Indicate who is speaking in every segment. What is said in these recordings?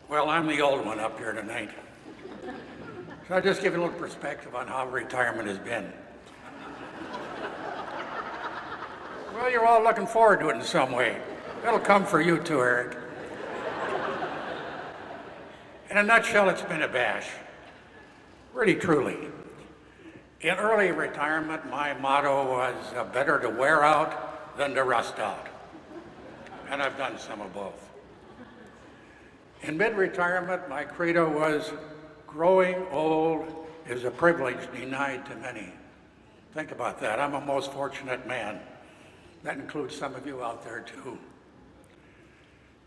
Speaker 1: Well, I'm the old one up here tonight. So I'll just give you a little perspective on how retirement has been. Well, you're all looking forward to it in some way. It'll come for you too, Eric. In a nutshell, it's been a bash. Really, truly. In early retirement, my motto was better to wear out than to rust out. And I've done some of both. In mid-retirement, my credo was growing old is a privilege denied to many. Think about that. I'm a most fortunate man. That includes some of you out there too.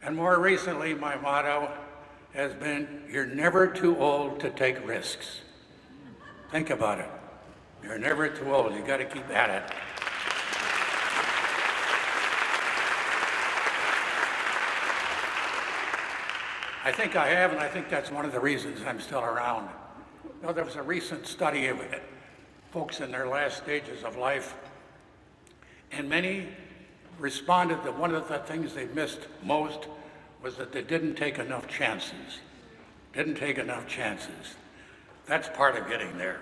Speaker 1: And more recently, my motto has been, you're never too old to take risks. Think about it. You're never too old. You got to keep at it. I think I have, and I think that's one of the reasons I'm still around. You know, there was a recent study of folks in their last stages of life, and many responded that one of the things they missed most was that they didn't take enough chances. Didn't take enough chances. That's part of getting there.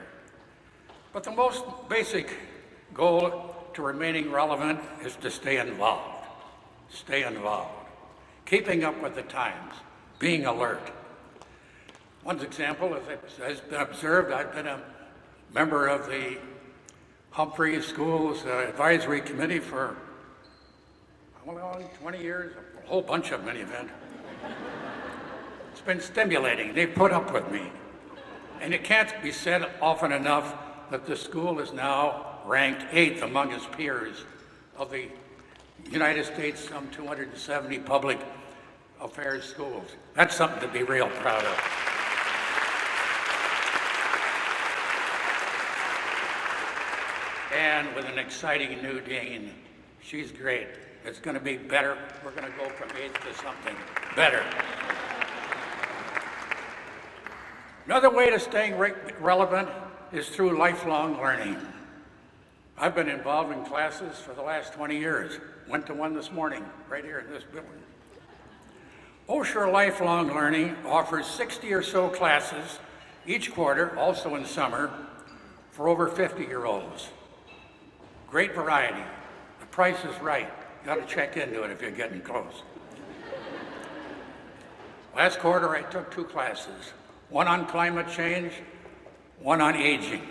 Speaker 1: But the most basic goal to remaining relevant is to stay involved. Stay involved. Keeping up with the times. Being alert. One example, as has been observed, I've been a member of the Humphrey Schools Advisory Committee for 20 years, a whole bunch of them in any event. It's been stimulating. They've put up with me. And it can't be said often enough that the school is now ranked 8th among its peers of the United States, some 270 public affairs schools. That's something to be real proud of. And with an exciting new dean. She's great. It's going to be better. We're going to go from 8th to something better. Another way to staying relevant is through lifelong learning. I've been involved in classes for the last 20 years. Went to one this morning, right here in this building. Osher Lifelong Learning offers 60 or so classes each quarter, also in summer, for over 50-year-olds. Great variety. The price is right. You got to check into it if you're getting close. Last quarter, I took 2 classes, one on climate change, one on aging.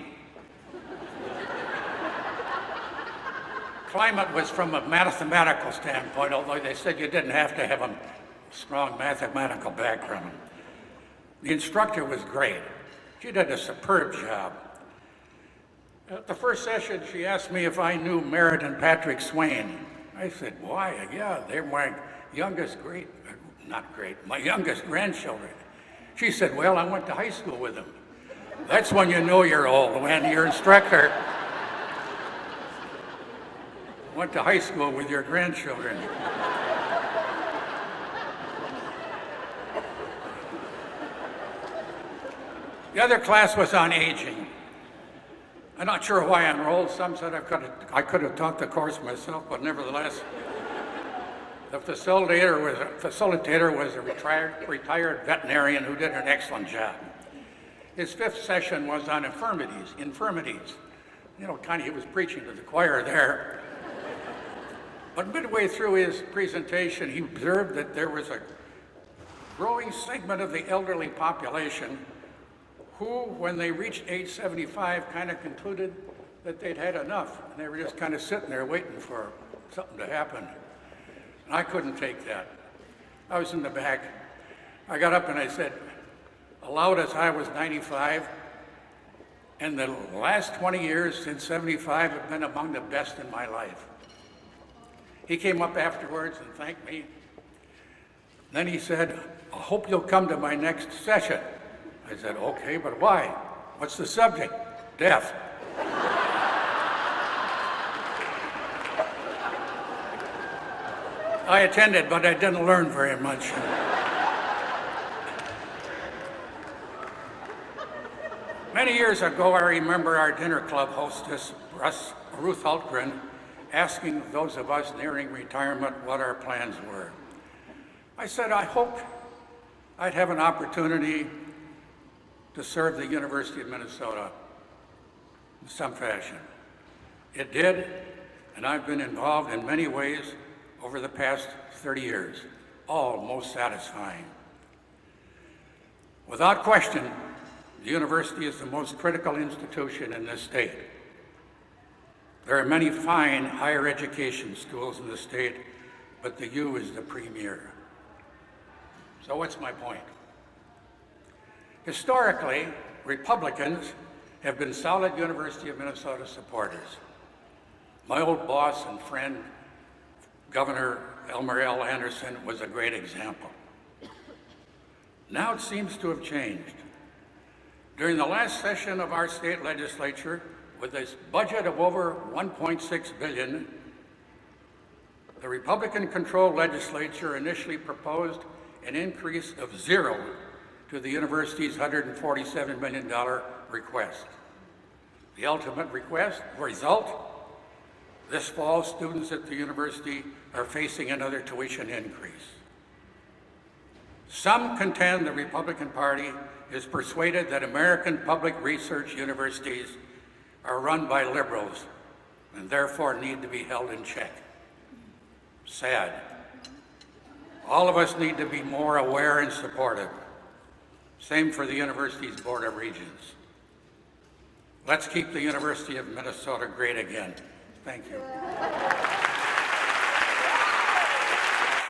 Speaker 1: Climate was from a mathematical standpoint, although they said you didn't have to have a strong mathematical background. The instructor was great. She did a superb job. At the first session, she asked me if I knew Merritt and Patrick Swain. I said, why? Yeah, they're my youngest my youngest grandchildren. She said, well, I went to high school with them. That's when you know you're old, when your instructor went to high school with your grandchildren. The other class was on aging. I'm not sure why I enrolled. Some said I could have taught the course myself, but nevertheless, the facilitator was a retired veterinarian who did an excellent job. His 5th session was on infirmities. You know, he was preaching to the choir there. But midway through his presentation, he observed that there was a growing segment of the elderly population who, when they reached age 75, kind of concluded that they'd had enough, and they were just kind of sitting there waiting for something to happen. And I couldn't take that. I was in the back. I got up and I said, aloud as I was 95, and the last 20 years since 75 have been among the best in my life. He came up afterwards and thanked me. Then he said, I hope you'll come to my next session. I said, okay, but why? What's the subject? Death. I attended, but I didn't learn very much. Many years ago, I remember our dinner club hostess, Ruth Hultgren, asking those of us nearing retirement what our plans were. I said, I I'd have an opportunity to serve the University of Minnesota in some fashion. It did, and I've been involved in many ways over the past 30 years, all most satisfying. Without question, the university is the most critical institution in this state. There are many fine higher education schools in the state, but the U is the premier. So what's my point? Historically, Republicans have been solid University of Minnesota supporters. My old boss and friend, Governor Elmer L. Anderson, was a great example. Now it seems to have changed. During the last session of our state legislature, with a budget of over $1.6 billion, the Republican-controlled legislature initially proposed an increase of 0 to the university's $147 million request. The ultimate result, this fall, students at the university are facing another tuition increase. Some contend the Republican Party is persuaded that American public research universities are run by liberals and therefore need to be held in check. Sad. All of us need to be more aware and supportive. Same for the university's Board of Regents. Let's keep the University of Minnesota great again. Thank you.